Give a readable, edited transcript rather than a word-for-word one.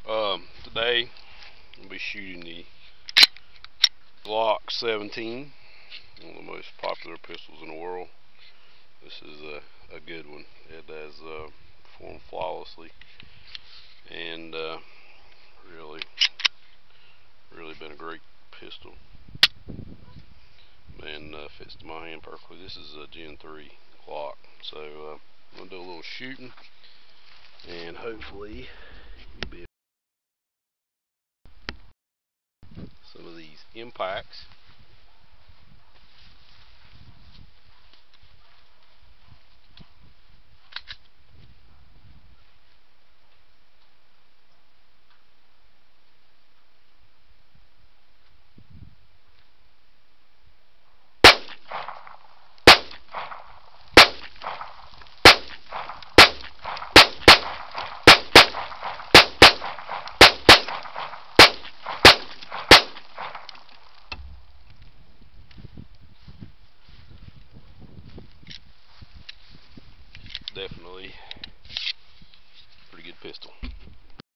Today I'll be shooting the Glock 17, one of the most popular pistols in the world. This is a good one. It has performed flawlessly, and really been a great pistol. And fits to my hand perfectly. This is a Gen 3 Glock, so I'm gonna do a little shooting, and hopefully you'll be some of these impacts. Definitely pretty good pistol.